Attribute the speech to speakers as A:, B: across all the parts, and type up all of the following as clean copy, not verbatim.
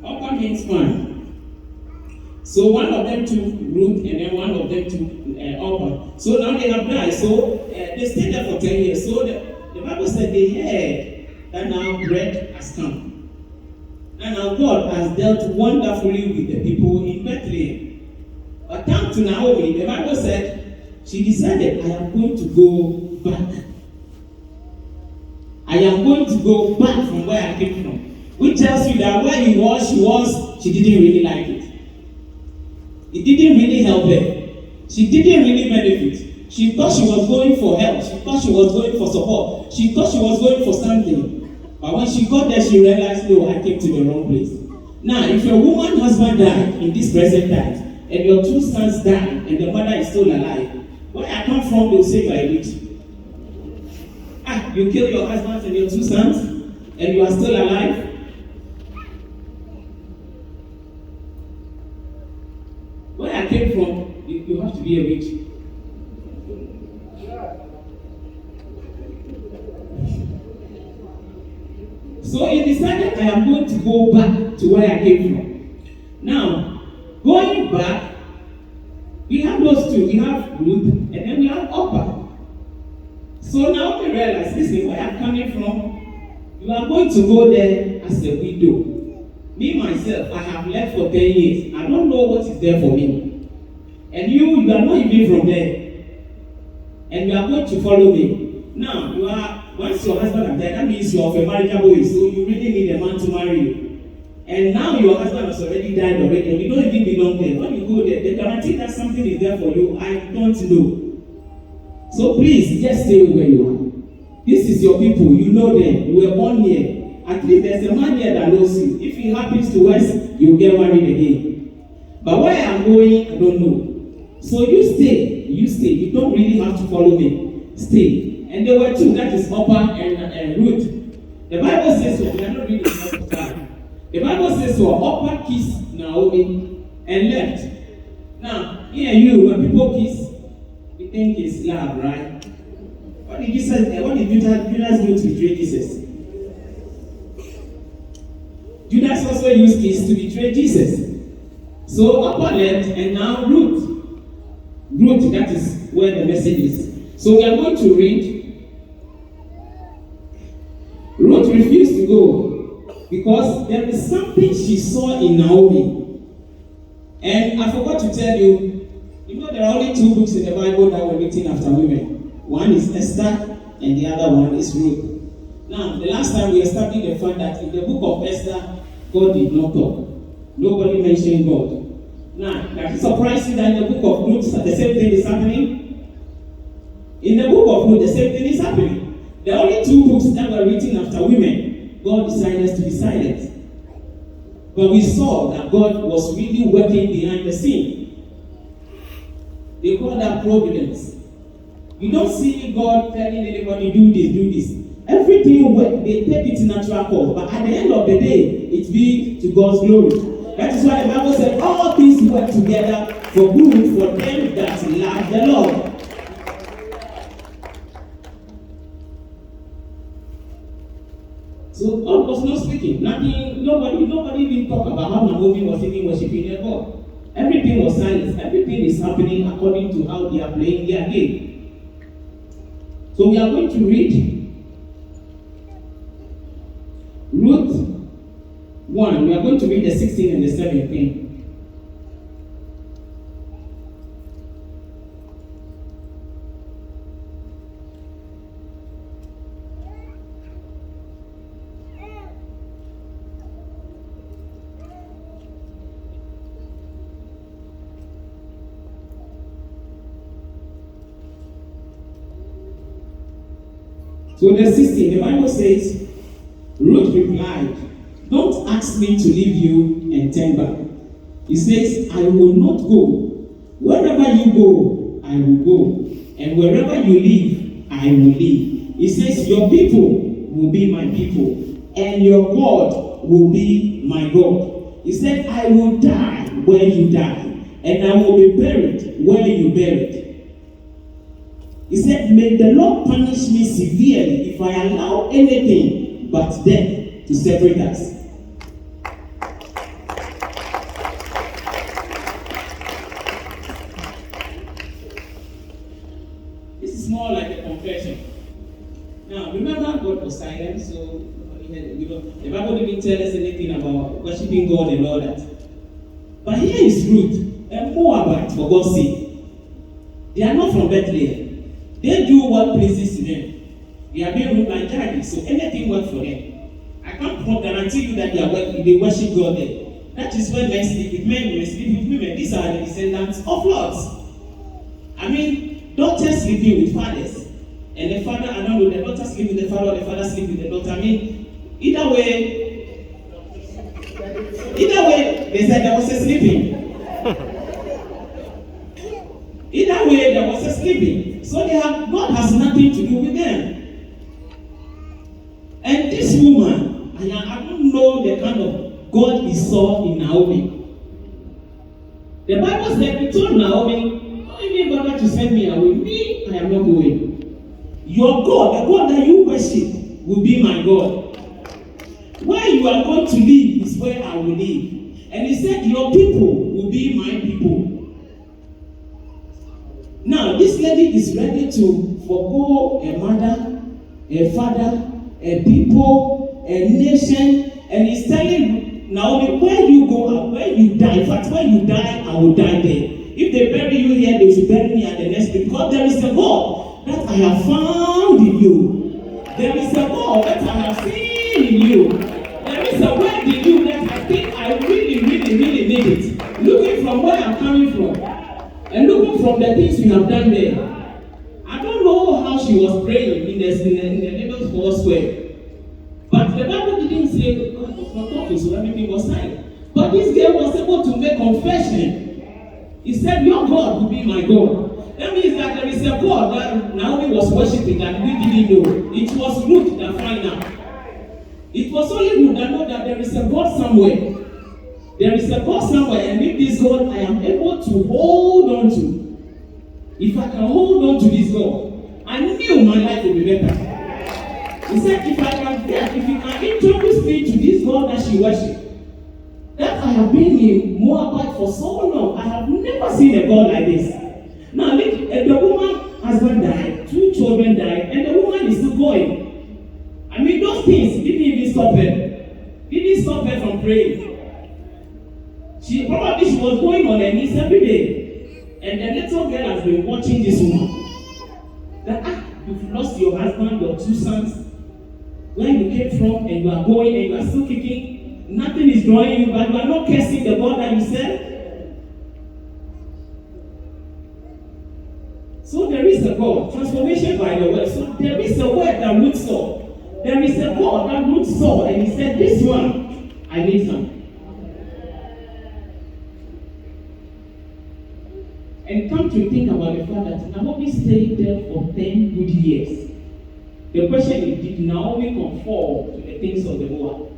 A: Upper means man. So one of them took Ruth and then one of them took Upper. So now they have died. So they stayed there for 10 years. So the Bible said they heard that now bread has come. And now God has dealt wonderfully with the people in Bethlehem. But thanks to Naomi, the Bible said she decided, I am going to go back. I am going to go back from where I came from. Which tells you that where she didn't really like it. It didn't really help her. She didn't really benefit. She thought she was going for help. She thought she was going for support. She thought she was going for something. But when she got there, she realized, no, I came to the wrong place. Now, if your woman husband died in this present time, and your 2 sons died, and the mother is still alive, where I come from, they'll say you are a witch. You kill your husband and your 2 sons, and you are still alive? Where I came from, you have to be a witch. So he decided, I am going to go back to where I came from. Now, going back, we have those two. We have Ruth and then we have Orpah. So now we realize, listen, where I'm coming from, you are going to go there as a widow. Me, myself, I have left for 10 years. I don't know what is there for me. And you are not even from there. And you are going to follow me. Now, once your husband is dead, that means you are of a marriageable age, so you really need a man to marry you. And now your husband has already died already, and you don't even belong there. When you go there, they guarantee that something is there for you. I don't know. So please, just stay where you are. This is your people. You know them. You were born here. At least there's a man here that knows you. If he happens to West, you'll get married again. But where I'm going, I don't know. So you stay. You stay. You don't really have to follow me. Stay. And there were 2, that is Orpah and Ruth. The Bible says so. We are not reading the time. The Bible says so. Orpah kissed Naomi and left. Now, here when people kiss, we think it's love, right? What did Judas do to betray Jesus? Judas also used kiss to betray Jesus. So Orpah left, and now Ruth, that is where the message is. So we are going to read. Ruth refused to go because there is something she saw in Naomi. And I forgot to tell you, there are only 2 books in the Bible that were written after women. One is Esther and the other one is Ruth. Now, the last time we established the fact that in the book of Esther, God did not talk. Nobody mentioned God. Now, that is surprising that in the book of Ruth, the same thing is happening. In the book of Ruth, the same thing is happening. The only 2 books that were written after women, God decided to be silent. But we saw that God was really working behind the scene. They call that providence. You don't see God telling anybody, do this. Everything works, they take it in natural course. But at the end of the day, it be to God's glory. That is why the Bible said, all things work together for good for them that love the Lord. So God was not speaking. Nobody even talked about how Naomi was even worshiping their God. Everything was silent. Everything is happening according to how they are playing their game. So we are going to read Ruth 1. We are going to read the 16th and the 17th. So the 16th, the Bible says, Ruth replied, don't ask me to leave you and turn back. He says, I will not go. Wherever you go, I will go. And wherever you live, I will live. He says, your people will be my people. And your God will be my God. He said, I will die where you die. And I will be buried where you buried. He said, may the Lord punish me severely if I allow anything but death to separate us. This is more like a confession. Now, remember, God was silent, so the Bible didn't tell us anything about worshiping God and all that. But here is Ruth, a Moabite, for God's sake. They are not from Bethlehem. They do what pleases them. They are being ruled by judges, so anything works for them. I can't guarantee you that they worship God there. That is when men sleep with men, women sleep with women. These are the descendants of Lot. I mean, daughters sleeping with fathers. And the father, I don't know, the daughter sleep with the father, or the father sleep with the daughter. I mean, either way, they said there was a sleeping. Either way, there was a sleeping. So God has nothing to do with them. And this woman, I don't know the kind of God he saw in Naomi. The Bible said, he told Naomi, don't even bother to send me away. Me, I am not going. Your God, the God that you worship, will be my God. Where you are going to live is where I will live. And he said, your people will be my people. Now, this lady is ready to forgo a mother, a father, a people, a nation, and he's telling Naomi, where you go, where you die. In fact, when you die, I will die there. If they bury you here, they should bury me at the next place. Because there is a God that I have found in you. There is a God that I have seen in you. There is a word in you that I think I really need it. Looking from where I'm coming from, and looking from the things we have done there. I don't know how she was praying in the neighbor's four square. But the Bible didn't say God was not talking, so everything was silent. But this girl was able to make confession. He said, your God will be my God. That means that there is a God that Naomi was worshipping that we didn't know. It was Ruth that found out. It was only Ruth that know that there is a God somewhere. There is a God somewhere, and with this God I am able to hold on to. If I can hold on to this God, I knew my life would be better. He said, if you can introduce me to this God that she worships, that I have been in Moabite for so long, I have never seen a God like this. Now, the woman's husband died, 2 children died, and the woman is still going. I mean, those things didn't even stop her. Didn't stop her from praying. She was going on her knees every day. And the little girl has been watching this woman. That you've lost your husband, your 2 sons, where you came from, and you are going and you are still kicking. Nothing is drawing you, but you are not cursing the God that you serve. So there is a God, transformation by the word. So there is a word that Ruth saw. There is a God that Ruth saw, and he said, this one, I need some. And come to think about the fact that Naomi stayed there for 10 good years. The question is, did Naomi conform to the things of the world?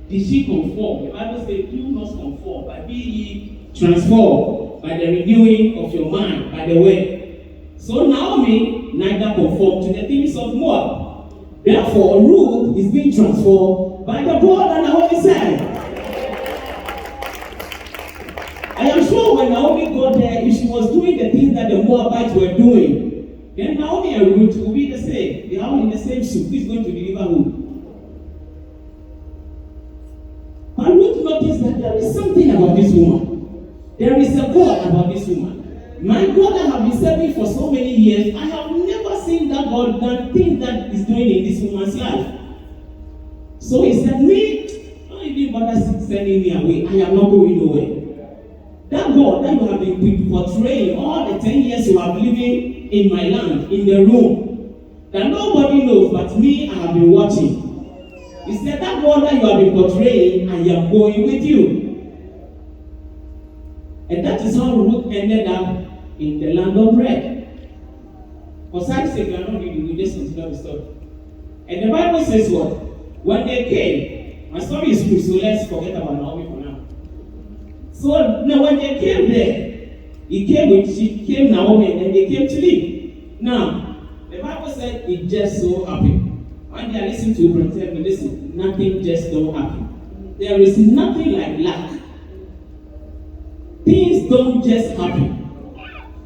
A: Did she conform? The Bible says, do not conform, but be ye transformed by the renewing of your mind, by the word. So Naomi neither conformed to the things of Moab. Therefore, Ruth is being transformed by the word that Naomi said. I am sure when Naomi got there, if she was doing the things that the Moabites were doing, then Naomi and Ruth will be the same. They are all in the same soup. Who is going to deliver who? But Ruth noticed that there is something about this woman. There is a God about this woman. My God, I have been serving for so many years. I have never seen that God done things that is doing in this woman's life. So he said, me, don't even bother sending me away. I am not going nowhere. That God that you have been portraying all the 10 years you have living in my land, in the room, that nobody knows but me, I have been watching. He said, that God that you have been portraying, I am going with you. And that is how Ruth ended up in the land of bread. For some sake, we are not reading, we just continue the story. And the Bible says what? When they came, my story is good, so let's forget about Naomi for now. So now when they came there, she came Naomi, and then they came to live. Now, the Bible said it just so happened. One day I listened to him and tell me, listen, nothing just don't happen. There is nothing like luck. Things don't just happen.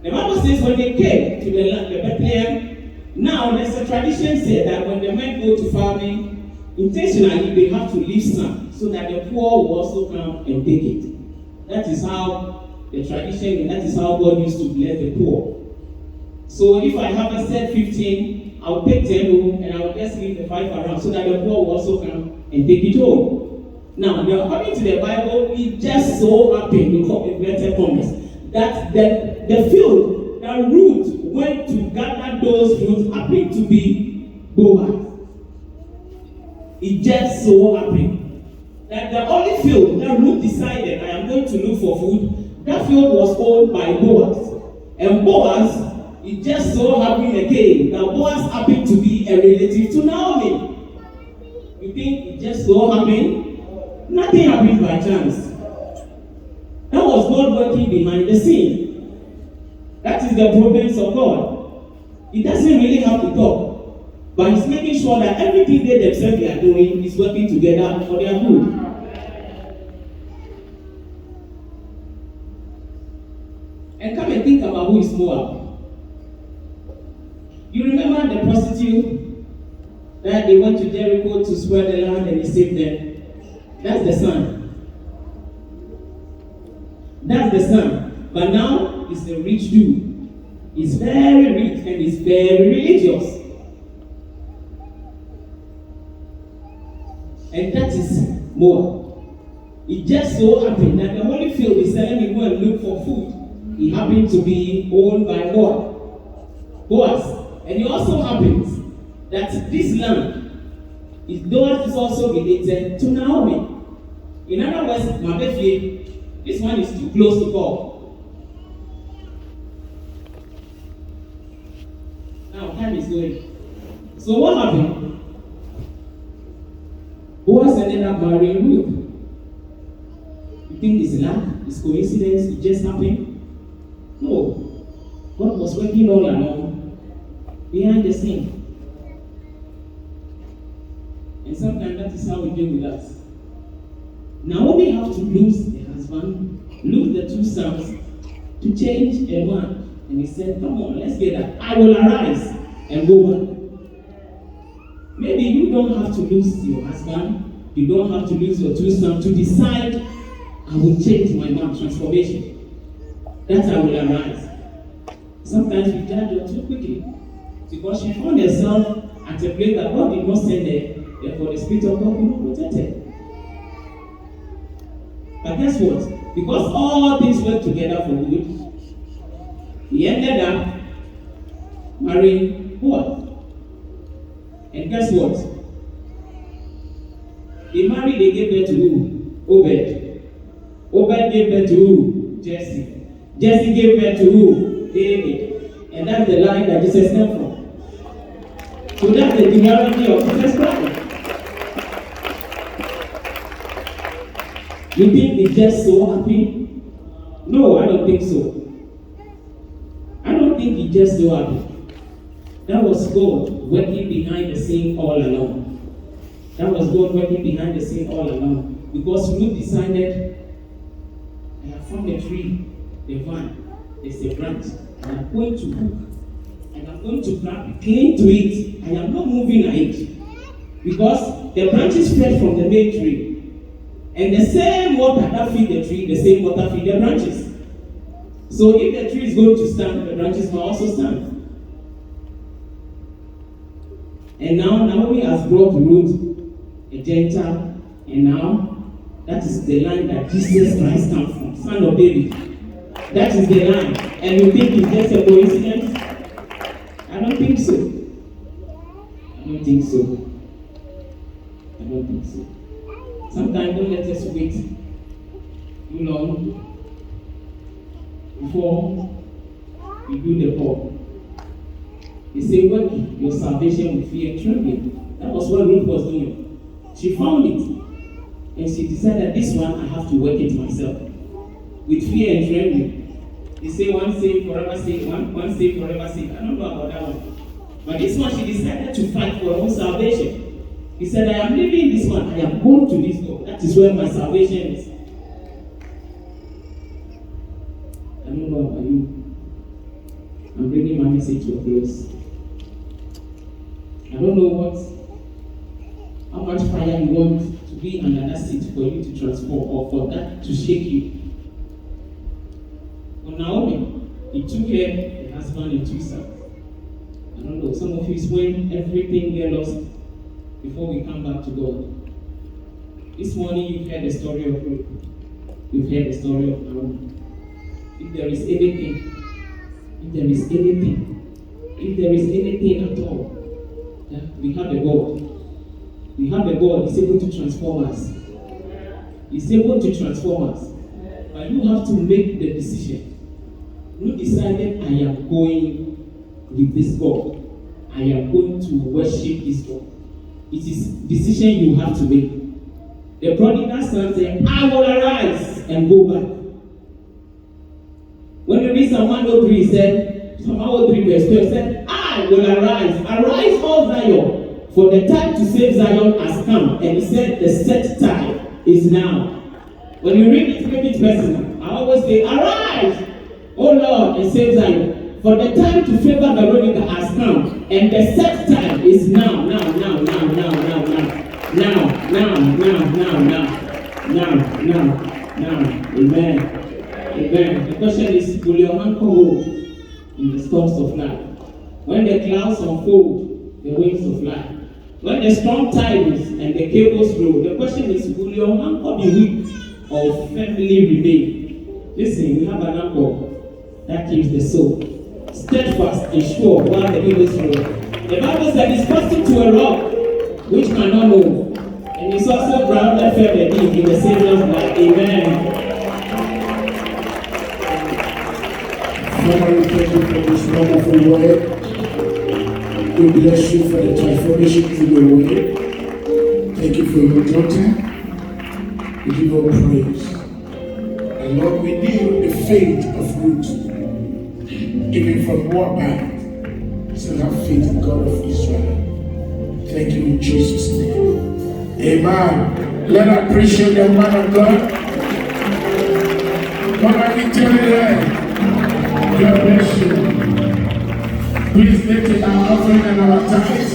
A: The Bible says when they came to the land, the Bethlehem, now there's a tradition said that when the men go to farming, intentionally they have to leave some so that the poor will also come and take it. That is how the tradition, and that is how God used to bless the poor. So if I harvested 15, I'll take 10 home and I'll just leave the 5 around so that the poor will also come and take it home. Now, according to the Bible, it just so happened, because inverted commas, that the field, the root went to gather those fruits happened to be Boaz. It just so happened that the only field that Ruth decided, I am going to look for food, that field was owned by Boaz. And Boaz, it just so happened again that Boaz happened to be a relative to Naomi. You think it just so happened? Nothing happened by chance. That was God working behind the scene. That is the providence of God. He doesn't really have to talk, but he's making sure that everything they themselves are doing is working together for their good. And come and think about who is Moab. You remember the prostitute that they went to Jericho to swear the land and he saved them? That's the son. That's the son. But now he's a rich dude. He's very rich and he's very religious. And that is Moab. It just so happened that the holy field is telling him go and look for food. He happened to be owned by Boaz. And it also happens that this land Boaz is also related to Naomi. In other words, Mabefie, this one is too close to God. Now, time is going. So what happened? Boaz ended up marrying Ruth. You think it's luck? It's coincidence? It just happened? No. God was working all along behind the scene. And sometimes that is how we deal with us. Naomi have to lose the husband, lose the 2 sons to change a man. And he said, come on, let's get that. I will arise and go back. Maybe you don't have to lose your husband. You don't have to lose your 2 sons to decide, I will change my man, transformation. That I will arise. Sometimes we judge her too quickly because she found herself at a place that God did not send her. Therefore, the Spirit of God will not protect her. But guess what? Because all things work together for good, he ended up marrying Boaz. And guess what? They married, they gave birth to who? Obed. Obed gave birth to who? Jesse. Jesse gave birth to who? David. And that's the line that Jesus came from. So that's the genealogy of Jesus Christ. You think it just so happened? No, I don't think so. I don't think it just so happened. That was God working behind the scene all along. That was God working behind the scene all along. Because Ruth decided, I have found a tree, the vine, there's a branch, and I'm going to hook, and I'm going to grab, cling to it. I am not moving at it. Because the branches fed from the main tree. And the same water that feed the tree, the same water feed the branches. So if the tree is going to stand, the branches will also stand. And now Naomi has brought Ruth, a Gentile, and now that is the line that Jesus Christ comes from, son of David. That is the line. And you think it's just a coincidence? I don't think so. I don't think so. I don't think so. Sometimes don't let us wait too long before we do the call. They say, work your salvation with fear and trembling. That was what Ruth was doing. She found it. And she decided, this one I have to work it myself. With fear and trembling. They say one saved, forever saved, one saved, forever saved. I don't know about that one. But this one, she decided to fight for her own salvation. He said, I am leaving this one. I am going to this God. That is where my salvation is. I don't know about you. I'm bringing my message to a close. I don't know how much fire you want to be under that seat for you to transform or for that to shake you. For Naomi, he took her, the husband, and 2 sons. I don't know, some of you is when everything get lost before we come back to God. This morning you've heard the story of Ruth. You've heard the story of Naomi. If there is anything at all, yeah, we have a God. We have a God. He's able to transform us. He's able to transform us. But you have to make the decision. You decided, I am going with this God. I am going to worship this God. It is a decision you have to make. The prodigal son said, I will arise and go back. When you read Psalm 103, he said, Psalm 103 verse 12 said, I will arise. Arise, all Zion, for the time to save Zion has come. And he said, the set time is now. When you read it, make it personal. I always say, arise, O Lord, and save Zion. For the time to favor Veronica has come, and the set time is now. Amen. The question is, will your anchor hold in the storms of life? When the clouds unfold the wings of life, when the storm tides and the cables roll, the question is, will your anchor be weak or firmly remain? Listen, we have an anchor that keeps the soul steadfast and sure while the waves roll. The Bible said it's fastened to a rock which cannot move, and it's also grounded firmly deep in the Savior's blood. Amen.
B: Father, we thank you for this wonderful word. We bless you for the transformation through your word. Thank you for your daughter. We give you all praise. And Lord, we need the faith of Ruth, even from Moabite. So have faith in God of Israel. Thank you in Jesus' name. Amen. Let us appreciate the man of God. Come on, we tell you that. God bless you. Please lift it our offering and our tithes.